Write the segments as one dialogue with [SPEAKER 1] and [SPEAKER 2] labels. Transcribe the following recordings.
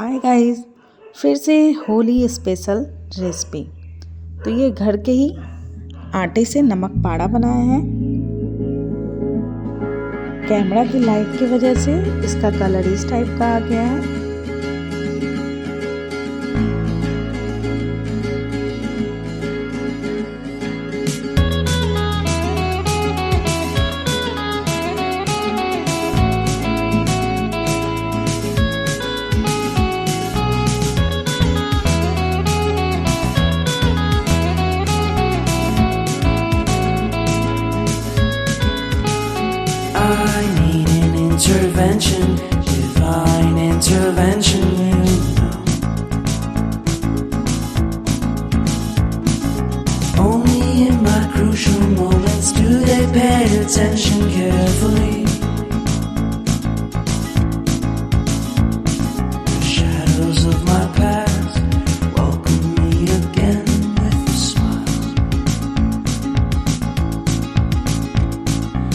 [SPEAKER 1] Hi guys, फिर से Holi special recipe. तो ये घर के ही आटे से नमक पाड़ा बनाया है। कैमरा की लाइट की वजह से इसका कलर इस टाइप का आ गया है।
[SPEAKER 2] I need an intervention, divine intervention, you know. Only in my crucial moments do they pay attention carefully. The shadows of my past welcome me again with a smile.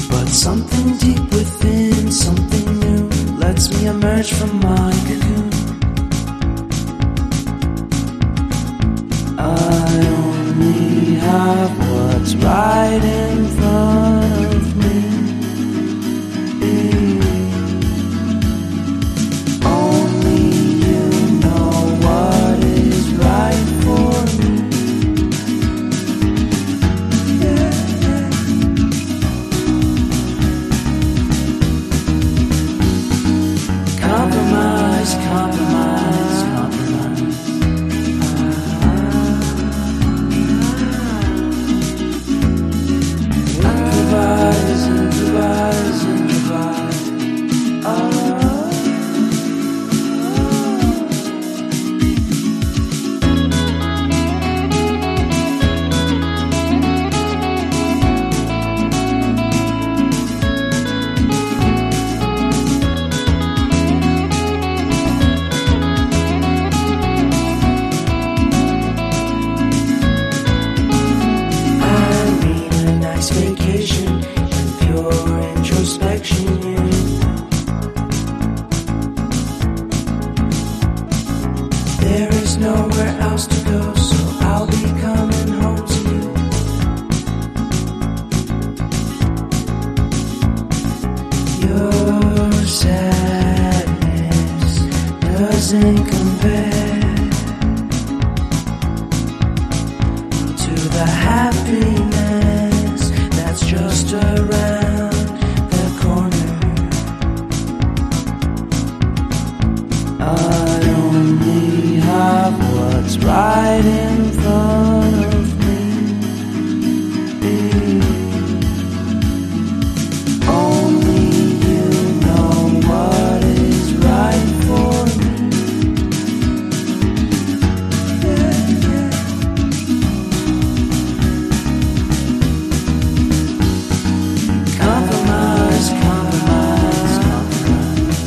[SPEAKER 2] But something deep within, something new, lets me emerge from my cocoon. I only have what's right in front of me. Only you know what is right for me. Compromise, compromise, compromise. Improvise, improvise, improvise. I mean a nice vacation and pure introspection, you know. There is nowhere else to go, so I'll be coming home to you. Your sadness doesn't compare to the happiness that's just around the corner. I only have what's right in front of me. Only you know what is right for me. Compromise, compromise, compromise.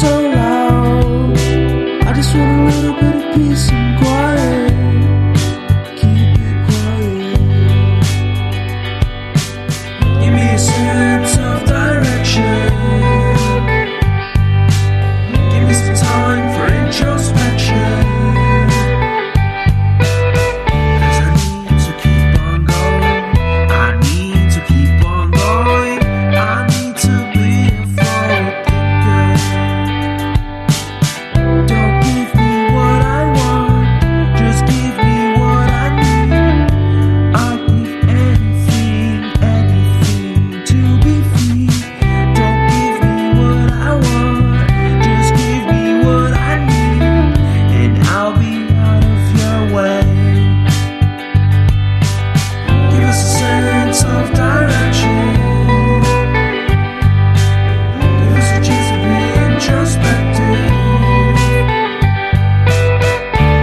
[SPEAKER 2] so loud. I just want a little bit of peace and quiet. Keep it quiet. Give me a sense of direction. Give me some time for introspection. 'Cause I need to keep on going. I need to keep on going. I need to be a forward thinker. Don't give me what I want, just give me what I need. I'll give anything, anything to be free. Don't give me what I want, just give me what I need, and I'll be out of your way. Give us a sense of direction. Give us a chance to be introspective.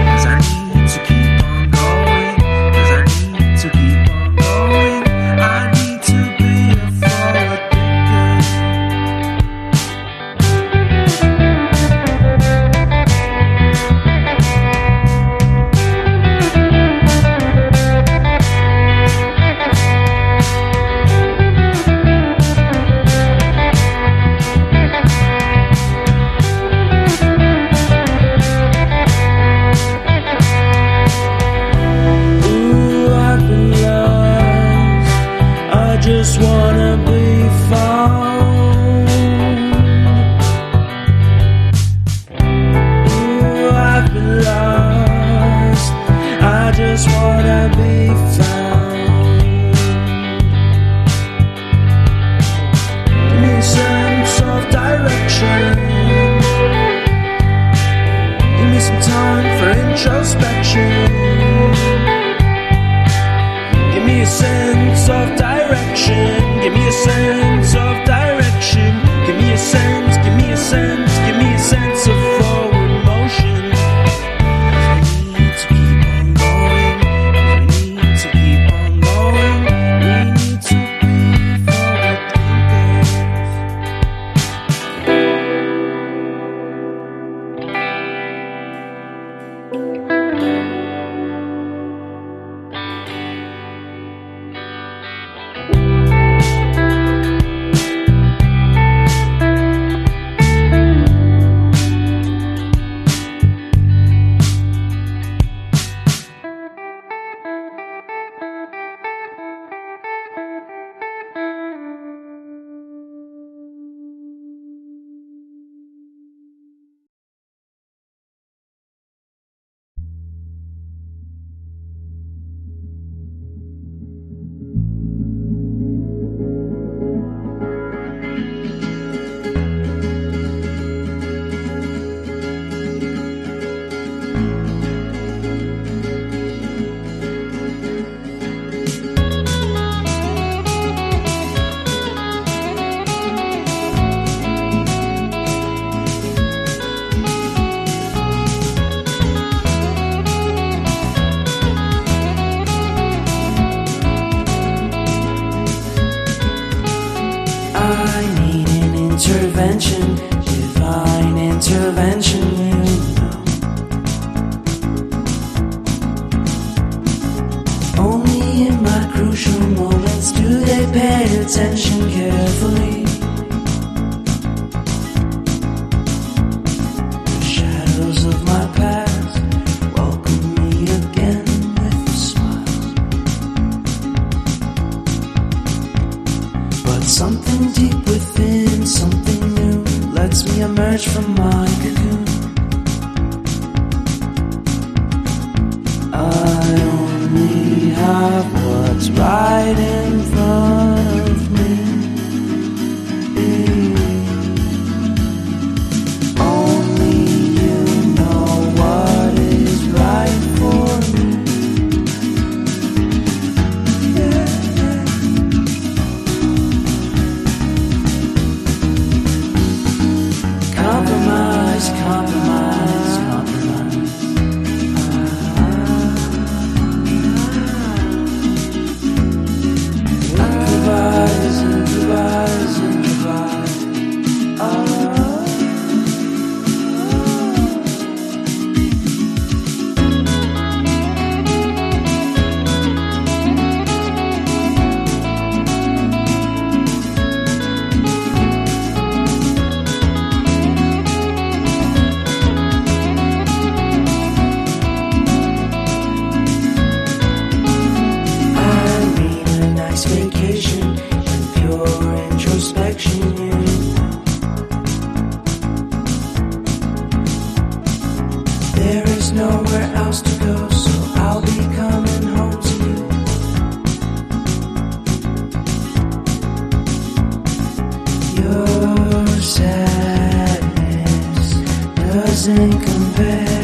[SPEAKER 2] 'Cause I need to keep on going. 'Cause I need to keep on going. I need to be a forward thinker. Ooh, I've been lost. I just wanna be found. Ooh, I've been lost. I just wanna be found. Give me a sense of direction. Give me some time for introspection. Give me a sense of direction. Give me a sense of direction. Give me a sense, give me a sense, give me a sense of forward motion. 'Cause I need to keep on going. 'Cause we need to keep on going. We need to be forward thinkers. I need an intervention, divine intervention, you know. Only in my crucial moments do they pay attention carefully. The shadows of my past welcome me again with a smile. But something deep within, something new, lets me emerge from my cocoon. I only have what's right in front of me. Only you know what is right for me. Compromise, compromise, compromise. I introspection. There is nowhere else to go, so I'll be coming home to you. Your sadness doesn't compare